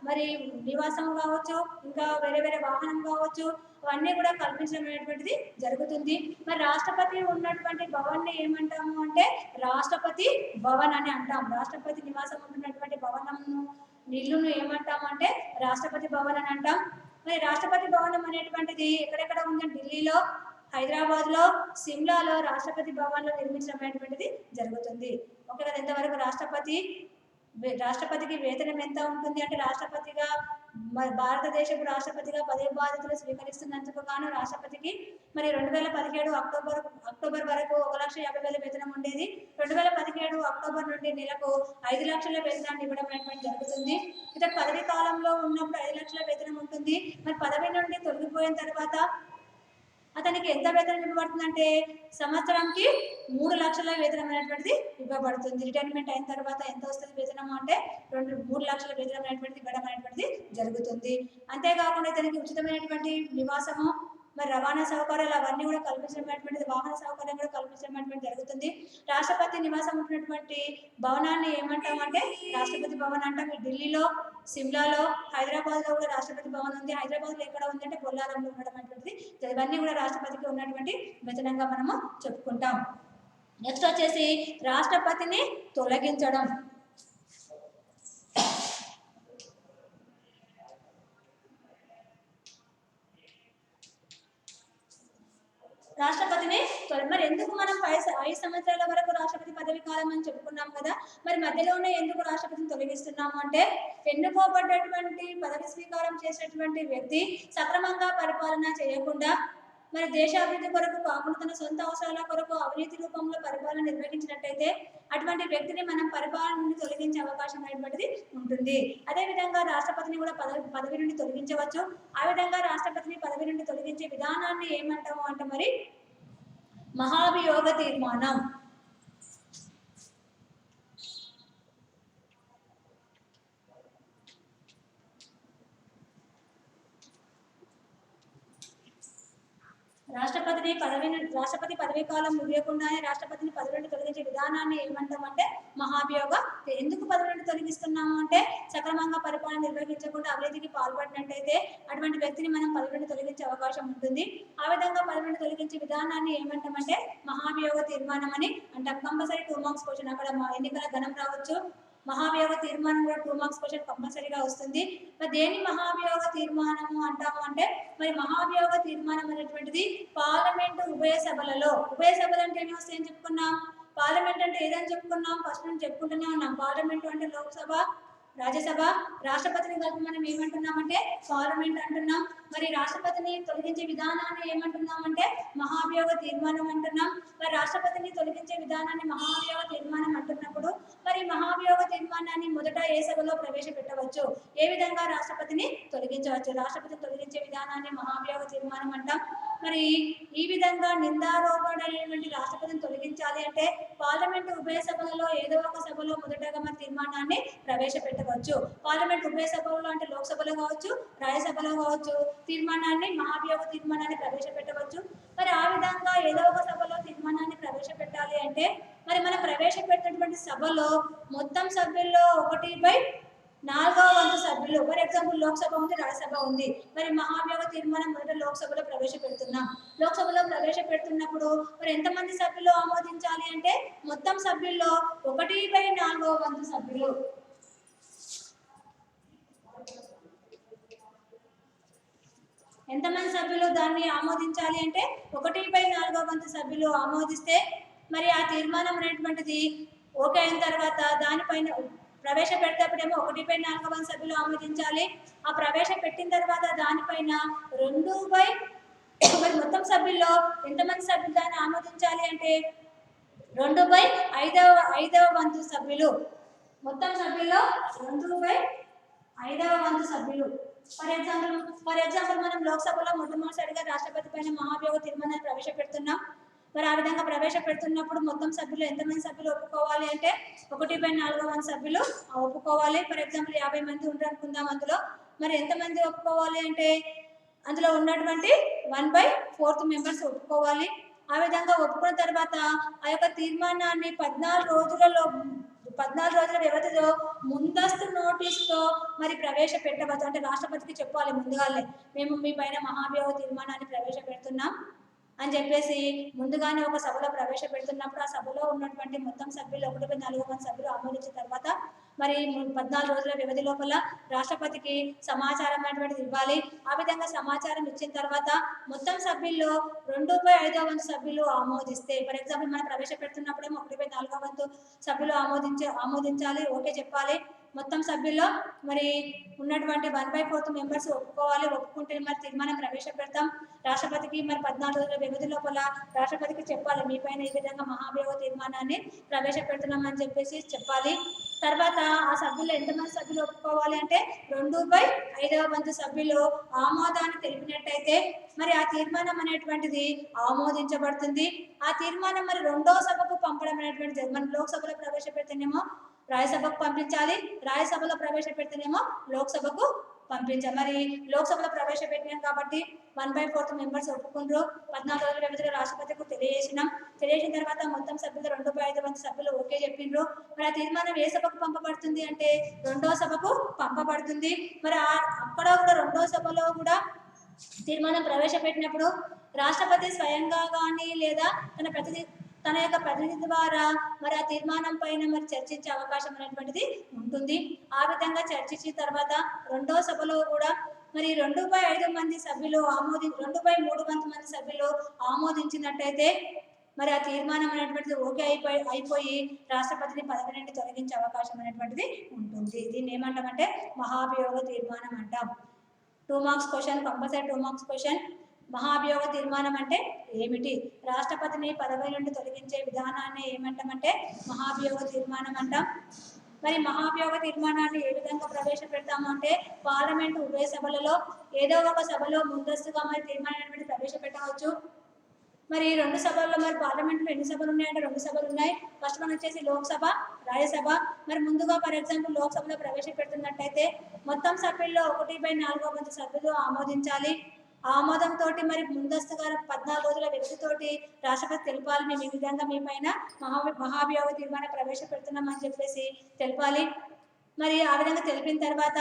మరి నివాసం కావచ్చు, ఇంకా వేరే వేరే వాహనం కావచ్చు, అవన్నీ కూడా కల్పించడం అనేటువంటిది జరుగుతుంది. మరి రాష్ట్రపతి ఉన్నటువంటి భవన్ని ఏమంటాము అంటే రాష్ట్రపతి భవన్ అని అంటాం. రాష్ట్రపతి నివాసం ఉంటున్నటువంటి భవనంను ఇల్లును ఏమంటాము అంటే రాష్ట్రపతి భవన్ అని అంటాం. మరి రాష్ట్రపతి భవనం అనేటువంటిది ఎక్కడెక్కడ ఉందంటే ఢిల్లీలో, హైదరాబాద్లో, సిమ్లాలో రాష్ట్రపతి భవన్లో నిర్మించడం అనేటువంటిది జరుగుతుంది. ఓకే కదా. ఎంతవరకు రాష్ట్రపతికి వేతనం ఎంత ఉంటుంది అంటే రాష్ట్రపతిగా భారతదేశపు రాష్ట్రపతిగా పదవి బాధ్యతలు స్వీకరిస్తున్నందుకు గాను రాష్ట్రపతికి మరి 2017 అక్టోబర్ వరకు 1,50,000 వేతనం ఉండేది. 2017 అక్టోబర్ నుండి నెలకు 5 లక్షల వేతనాన్ని ఇవ్వడం అనేటువంటి జరుగుతుంది. ఇతను పదవి కాలంలో ఉన్నప్పుడు 5 లక్షల వేతనం ఉంటుంది. మరి పదవి నుండి తొలగిపోయిన తర్వాత అతనికి ఎంత వేతనం ఇవ్వబడుతుంది అంటే సంవత్సరానికి 3 లక్షల వేతనం అనేటువంటిది ఇవ్వబడుతుంది. రిటైర్మెంట్ అయిన తర్వాత ఎంత వస్తుంది వేతనం అంటే 3 లక్షల వేతనం అనేటువంటిది ఇవ్వడం అనేటువంటిది జరుగుతుంది. అంతేకాకుండా ఇతనికి ఉచితమైనటువంటి నివాసము, మరి రవాణా సౌకర్యాలు అవన్నీ కూడా కల్పించడం, వాహన సౌకర్యం కూడా కల్పించడం జరుగుతుంది. రాష్ట్రపతి నివాసం ఉంటున్నటువంటి భవనాన్ని ఏమంటామంటే రాష్ట్రపతి భవన్ అంటాం. ఢిల్లీలో, సిమ్లాలో, హైదరాబాద్లో కూడా రాష్ట్రపతి భవన్ ఉంది. హైదరాబాద్లో ఎక్కడ ఉందంటే బొల్లారంలో ఉండడం అనేటువంటిది. ఇవన్నీ కూడా రాష్ట్రపతికి ఉన్నటువంటి వేతనంగా మనము చెప్పుకుంటాం. నెక్స్ట్ వచ్చేసి రాష్ట్రపతిని తొలగించడం. రాష్ట్రపతిని మరి ఎందుకు మనం 5 సంవత్సరాల వరకు రాష్ట్రపతి పదవి కాలం అని చెప్పుకున్నాం కదా. మరి మధ్యలోనే ఎందుకు రాష్ట్రపతిని తొలగిస్తున్నాము అంటే ఎన్నుకోబడ్డటువంటి పదవి స్వీకారం చేసేటువంటి వ్యక్తి సక్రమంగా పరిపాలన చేయకుండా మరి దేశ అభివృద్ధి కొరకు కాకుండా తన సొంత అవసరాల కొరకు అవినీతి రూపంలో పరిపాలన నిర్వహించినట్టయితే అటువంటి వ్యక్తిని మనం పరిపాలన నుండి తొలగించే అవకాశం అనేటువంటిది ఉంటుంది. అదేవిధంగా రాష్ట్రపతిని కూడా పదవి నుండి తొలగించవచ్చు. ఆ విధంగా రాష్ట్రపతిని పదవి నుండి తొలగించే విధానాన్ని ఏమంటాము అంటే మరి మహాభియోగ తీర్మానం. రాష్ట్రపతి పదవీ కాలం ముగియకుండానే రాష్ట్రపతిని పదవి నుండి తొలగించే విధానాన్ని ఏమంటామంటే మహాభియోగ. ఎందుకు పదవి నుండి తొలగిస్తున్నాము అంటే సక్రమంగా పరిపాలన నిర్వహించకుండా అవినీతికి పాల్పడినట్టయితే అటువంటి వ్యక్తిని మనం పదవి నుండి తొలగించే అవకాశం ఉంటుంది. ఆ విధంగా పదవి నుండి తొలగించే విధానాన్ని ఏమంటామంటే మహాభియోగ తీర్మానం అని అంటాం. కంపల్సరీ 2 మార్క్స్ క్వశ్చన్, అక్కడ ఎన్నికల ఘనం రావచ్చు. మహాభియోగ తీర్మానం కూడా 2 మార్క్స్ క్వశ్చన్ కంపల్సరీగా వస్తుంది. మరి దేని మహాభియోగ తీర్మానము అంటాము అంటే మరి మహాభియోగ తీర్మానం అనేటువంటిది పార్లమెంటు ఉభయ సభలు అంటే ఏమి వస్తాయని చెప్పుకున్నాం. పార్లమెంట్ అంటే ఏదని చెప్పుకున్నాం, ఫస్ట్ నుంచి చెప్పుకుంటూనే ఉన్నాం. పార్లమెంటు అంటే లోక్సభ, రాజ్యసభ, రాష్ట్రపతిని కలిపి మనం ఏమంటున్నామంటే పార్లమెంట్ అంటున్నాం. మరి రాష్ట్రపతిని తొలగించే విధానాన్ని ఏమంటున్నామంటే మహాభియోగ తీర్మానం అంటున్నాం. మరి రాష్ట్రపతిని తొలగించే విధానాన్ని మహాభియోగ తీర్మానం అంటున్నప్పుడు మరి మహాభియోగ తీర్మానాన్ని మొదట ఏ సభలో ప్రవేశపెట్టవచ్చు, ఏ విధంగా రాష్ట్రపతిని తొలగించవచ్చు, రాష్ట్రపతిని తొలగించే విధానాన్ని మహాభియోగ తీర్మానం అంటాం. మరి ఈ విధంగా నిందారోపణ అనేటువంటి రాష్ట్రపతిని తొలగించాలి అంటే పార్లమెంటు ఉభయ సభలలో ఏదో ఒక సభలో మొదటగా మన తీర్మానాన్ని ప్రవేశపెట్టవచ్చు. పార్లమెంట్ ఉభయ సభలో అంటే లోక్సభలో కావచ్చు, రాజ్యసభలో కావచ్చు తీర్మానాన్ని మహాభియోగ తీర్మానాన్ని ప్రవేశపెట్టవచ్చు. మరి ఆ విధంగా ఏదో ఒక సభలో తీర్మానాన్ని ప్రవేశపెట్టాలి అంటే మరి మనం ప్రవేశపెట్టినటువంటి సభలో మొత్తం సభ్యుల్లో 1/4 4వ వంతు సభ్యులు. ఫర్ ఎగ్జాంపుల్ లోక్సభ ఉంది, రాజ్యసభ ఉంది. మరి మహాభియోగ తీర్మానం మొదట లోక్సభలో ప్రవేశపెడుతున్నాం. లోక్సభలో ప్రవేశపెడుతున్నప్పుడు మరి ఎంతమంది సభ్యులు ఆమోదించాలి అంటే మొత్తం సభ్యుల్లో 1/4వ వంతు సభ్యులు. ఎంతమంది సభ్యులు దాన్ని ఆమోదించాలి అంటే 1/4వ వంతు సభ్యులు ఆమోదిస్తే మరి ఆ తీర్మానం అనేటువంటిది ఓకే అయిన తర్వాత దానిపైన ప్రవేశపెట్టేటప్పుడేమో 1/4వ వంతు సభ్యులు ఆమోదించాలి. ఆ ప్రవేశపెట్టిన తర్వాత దానిపైన 2 మరి మొత్తం సభ్యుల్లో ఎంతమంది సభ్యులు దాన్ని ఆమోదించాలి అంటే 2/5వ వంతు సభ్యులు. మొత్తం సభ్యుల్లో 2/5వ వంతు సభ్యులు. ఫర్ ఎగ్జాంపుల్ మనం లోక్సభలో మొట్టమొదటిసారిగా రాష్ట్రపతి పైన మహాభియోగ తీర్మానాన్ని ప్రవేశపెడుతున్నాం. మరి ఆ విధంగా ప్రవేశపెడుతున్నప్పుడు మొత్తం సభ్యులు ఎంతమంది సభ్యులు ఒప్పుకోవాలి అంటే 1/4వ వంతు సభ్యులు ఒప్పుకోవాలి. ఫర్ ఎగ్జాంపుల్ 50 మంది ఉంటారనుకుందాం. అందులో మరి ఎంతమంది ఒప్పుకోవాలి అంటే అందులో ఉన్నటువంటి 1/4 మెంబర్స్ ఒప్పుకోవాలి. ఆ విధంగా ఒప్పుకున్న తర్వాత ఆ యొక్క తీర్మానాన్ని 14 రోజుల వ్యవధిలో ముందస్తు నోటీసుతో మరి ప్రవేశపెట్టవచ్చు. అంటే రాష్ట్రపతికి చెప్పాలి ముందుగానే, మేము మీ పైన మహాభియోగ తీర్మానాన్ని ప్రవేశపెడుతున్నాం అని చెప్పేసి ముందుగానే ఒక సభలో ప్రవేశపెడుతున్నప్పుడు ఆ సభలో ఉన్నటువంటి మొత్తం సభ్యులు 1/4వ వంతు సభ్యులు ఆమోదించిన తర్వాత మరి 14 రోజుల వ్యవధి లోపల రాష్ట్రపతికి సమాచారం అనేటువంటిది ఇవ్వాలి. ఆ విధంగా సమాచారం ఇచ్చిన తర్వాత మొత్తం సభ్యుల్లో 2/5వ వంతు సభ్యులు ఆమోదిస్తే, ఫర్ ఎగ్జాంపుల్ మనం ప్రవేశపెడుతున్నప్పుడేమో 1/4వ వంతు సభ్యులు ఆమోదించాలి, ఓకే చెప్పాలి. మొత్తం సభ్యుల్లో మరి ఉన్నటువంటి 1/4 మెంబర్స్ ఒప్పుకోవాలి. ఒప్పుకుంటే మరి తీర్మానం ప్రవేశపెడతాం. రాష్ట్రపతికి మరి 14 రోజుల వ్యవధి లోపల రాష్ట్రపతికి చెప్పాలి, మీ పైన ఈ విధంగా మహాభియోగ తీర్మానాన్ని ప్రవేశపెడుతున్నామని చెప్పేసి చెప్పాలి. తర్వాత ఆ సభ్యులు ఎంతమంది సభ్యులు ఒప్పుకోవాలి అంటే 2/5వ వంతు సభ్యులు ఆమోదాన్ని తెలిపినట్టయితే మరి ఆ తీర్మానం అనేటువంటిది ఆమోదించబడుతుంది. ఆ తీర్మానం మరి 2వ సభకు పంపడం అనేటువంటిది మన లోక్సభలో ప్రవేశపెడితేనేమో రాజ్యసభకు పంపించాలి, రాజ్యసభలో ప్రవేశపెడితేనేమో లోక్సభకు పంపించాలి. మరి లోక్సభలో ప్రవేశపెట్టినాం కాబట్టి 1/4 మెంబర్స్ ఒప్పుకుంటారు. 14 రోజుల వ్యవధిలో రాష్ట్రపతికి తెలియజేసిన తర్వాత మొత్తం సభ్యులు 2/5 వంతు సభ్యులు ఓకే చెప్పిండ్రు. మరి ఆ తీర్మానం ఏ సభకు పంపబడుతుంది అంటే 2వ సభకు పంపబడుతుంది. మరి అక్కడ కూడా 2వ సభలో కూడా తీర్మానం ప్రవేశపెట్టినప్పుడు రాష్ట్రపతి స్వయంగా కానీ లేదా తన యొక్క ప్రతినిధి ద్వారా మరి ఆ తీర్మానం పైన మరి చర్చించే అవకాశం అనేటువంటిది ఉంటుంది. ఆ విధంగా చర్చించిన తర్వాత 2వ సభలో కూడా మరి 2/5 మంది సభ్యులు 2/3 వంతు మంది సభ్యులు ఆమోదించినట్టయితే మరి ఆ తీర్మానం అనేటువంటిది ఓకే అయిపోయి రాష్ట్రపతిని పదవి నుండి తొలగించే అవకాశం అనేటువంటిది ఉంటుంది. దీన్ని ఏమంటామంటే మహాభియోగ తీర్మానం అంటాం. 2 marks question, compulsory 2 marks question. మహాభియోగ తీర్మానం అంటే ఏమిటి? రాష్ట్రపతిని పదవి నుండి తొలగించే విధానాన్ని ఏమంటామంటే మహాభియోగ తీర్మానం అంటాం. మరి మహాభియోగ తీర్మానాన్ని ఏ విధంగా ప్రవేశపెడతాము అంటే పార్లమెంటు ఉభయ సభలలో ఏదో ఒక సభలో ముందస్తుగా మరి తీర్మానాన్ని ప్రవేశపెట్టవచ్చు. మరి 2 సభల్లో మరి పార్లమెంట్లో ఎన్ని సభలు ఉన్నాయంటే 2 సభలు ఉన్నాయి. ఫస్ట్ వన్ వచ్చేసి లోక్సభ, రాజ్యసభ. మరి ముందుగా ఫర్ ఎగ్జాంపుల్ లోక్సభలో ప్రవేశపెడుతున్నట్టయితే మొత్తం సభ్యుల్లో 1/4వ వంతు సభ్యులు ఆమోదించాలి. ఆమోదంతో మరి ముందస్తుగా 14 రోజుల వ్యవధితోటి రాష్ట్రపతి తెలపాలి, మేము ఈ విధంగా మీ పైన మహాభియోగ తీర్మానం ప్రవేశపెడుతున్నామని చెప్పేసి తెలపాలి. మరి ఆ విధంగా తెలిపిన తర్వాత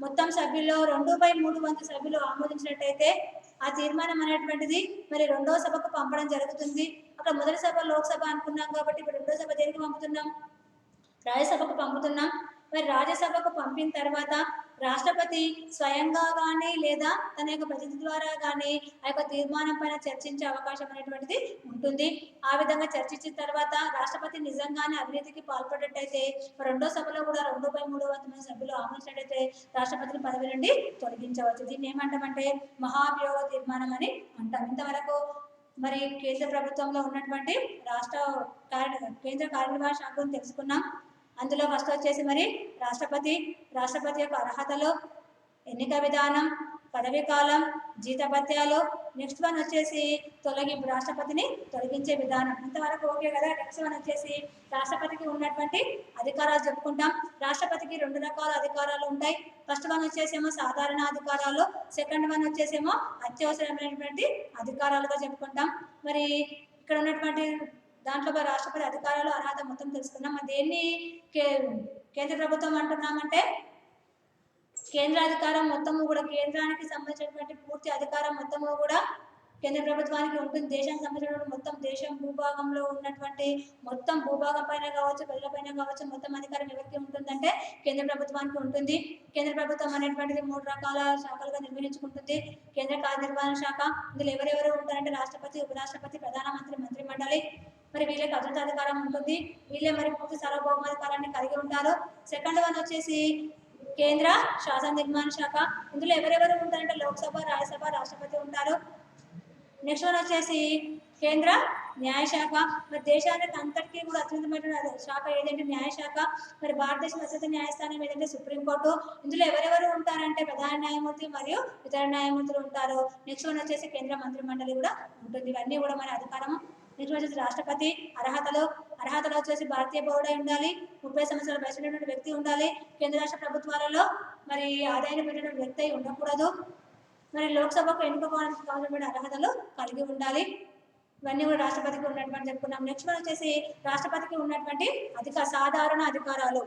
మొత్తం సభ్యుల్లో 2/3 వంతు సభ్యులు ఆమోదించినట్టయితే ఆ తీర్మానం అనేటువంటిది మరి 2వ సభకు పంపడం జరుగుతుంది. అక్కడ మొదటి సభ లోక్సభ అనుకున్నాం కాబట్టి ఇప్పుడు 2వ సభ దేనికి పంపుతున్నాం? రాజ్యసభకు పంపుతున్నాం. మరి రాజ్యసభకు పంపిన తర్వాత రాష్ట్రపతి స్వయంగా కానీ లేదా తన యొక్క ప్రతినిధి ద్వారా కానీ ఆ యొక్క తీర్మానం పైన చర్చించే అవకాశం అనేటువంటిది ఉంటుంది. ఆ విధంగా చర్చించిన తర్వాత రాష్ట్రపతి నిజంగానే అవినీతికి పాల్పడ్డట్టయితే 2వ సభలో కూడా 2/3 వంతు మంది సభ్యులు ఆమోదించినట్టయితే రాష్ట్రపతిని పదవి నుండి తొలగించవచ్చు. దీన్ని ఏమంటామంటే మహాభియోగ తీర్మానం అని అంటాం. ఇంతవరకు మరి కేంద్ర ప్రభుత్వంలో ఉన్నటువంటి కేంద్ర కార్యనిర్వాహక శాఖను తెలుసుకున్నాం. అందులో ఫస్ట్ వచ్చేసి మరి రాష్ట్రపతి యొక్క అర్హతలు, ఎన్నిక విధానం, పదవీ కాలం, జీతభత్యాలు. నెక్స్ట్ వన్ వచ్చేసి రాష్ట్రపతిని తొలగించే విధానం. ఇంతవరకు ఓకే కదా. నెక్స్ట్ వన్ వచ్చేసి రాష్ట్రపతికి ఉన్నటువంటి అధికారాలు చెప్పుకుంటాం. రాష్ట్రపతికి 2 రకాల అధికారాలు ఉంటాయి. ఫస్ట్ వన్ వచ్చేసేమో సాధారణ అధికారాలు, సెకండ్ వన్ వచ్చేసేమో అత్యవసరమైనటువంటి అధికారాలుగా చెప్పుకుంటాం. మరి ఇక్కడ ఉన్నటువంటి దాంట్లో రాష్ట్రపతి అధికారాలు, అర్హత మొత్తం తెలుసుకున్నాం. మరి దేన్ని కేంద్ర ప్రభుత్వం అంటున్నామంటే కేంద్ర అధికారం మొత్తము కూడా కేంద్రానికి సంబంధించినటువంటి పూర్తి అధికారం మొత్తము కూడా కేంద్ర ప్రభుత్వానికి ఉంటుంది. దేశానికి సంబంధించినటువంటి మొత్తం దేశం భూభాగంలో ఉన్నటువంటి మొత్తం భూభాగం పైన కావచ్చు, ప్రజలపైన కావచ్చు, మొత్తం అధికారం ఎవరికి ఉంటుందంటే కేంద్ర ప్రభుత్వానికి ఉంటుంది. కేంద్ర ప్రభుత్వం అనేటువంటిది 3 రకాల శాఖలుగా నిర్వహించుకుంటుంది. కేంద్ర కార్యనిర్వహణ శాఖ, ఇందులో ఎవరెవరు ఉంటారంటే రాష్ట్రపతి, ఉపరాష్ట్రపతి, ప్రధానమంత్రి, మంత్రిమండలి. మరి వీళ్ళకి అత్యున్నత అధికారం ఉంటుంది. వీళ్ళే మరి పూర్తి సార్వభౌమాధికారాన్ని కలిగి ఉంటారు. సెకండ్ వన్ వచ్చేసి కేంద్ర శాసన నిర్మాణ శాఖ. ఇందులో ఎవరెవరు ఉంటారంటే లోక్సభ, రాజ్యసభ, రాష్ట్రపతి ఉంటారు. నెక్స్ట్ వన్ వచ్చేసి కేంద్ర న్యాయశాఖ. మరి దేశానికి అంతటికీ కూడా అత్యున్నతమైన శాఖ ఏదంటే న్యాయశాఖ. మరి భారతదేశం అత్యున్నత న్యాయస్థానం ఏదంటే సుప్రీంకోర్టు. ఇందులో ఎవరెవరు ఉంటారంటే ప్రధాన న్యాయమూర్తి మరియు ఇతర న్యాయమూర్తులు ఉంటారు. నెక్స్ట్ వన్ వచ్చేసి కేంద్ర మంత్రిమండలి కూడా ఉంటుంది. ఇవన్నీ కూడా మన అధికారం. నెక్స్ట్ వచ్చేసి రాష్ట్రపతి అర్హతలు వచ్చేసి భారతీయ పౌరుడై ఉండాలి, 30 సంవత్సరాల వయసు ఉన్నటువంటి వ్యక్తి ఉండాలి, కేంద్ర రాష్ట్ర ప్రభుత్వాలలో మరి ఆదాయం పెట్టినటువంటి వ్యక్తి అయి ఉండకూడదు, మరి లోక్సభకు ఎన్నుకోవడానికి కావాల్సిన అర్హతలు కలిగి ఉండాలి. ఇవన్నీ కూడా రాష్ట్రపతికి ఉన్నటువంటి చెప్పుకున్నాం. నెక్స్ట్ వన్ వచ్చేసి రాష్ట్రపతికి ఉన్నటువంటి సాధారణ అధికారాలు.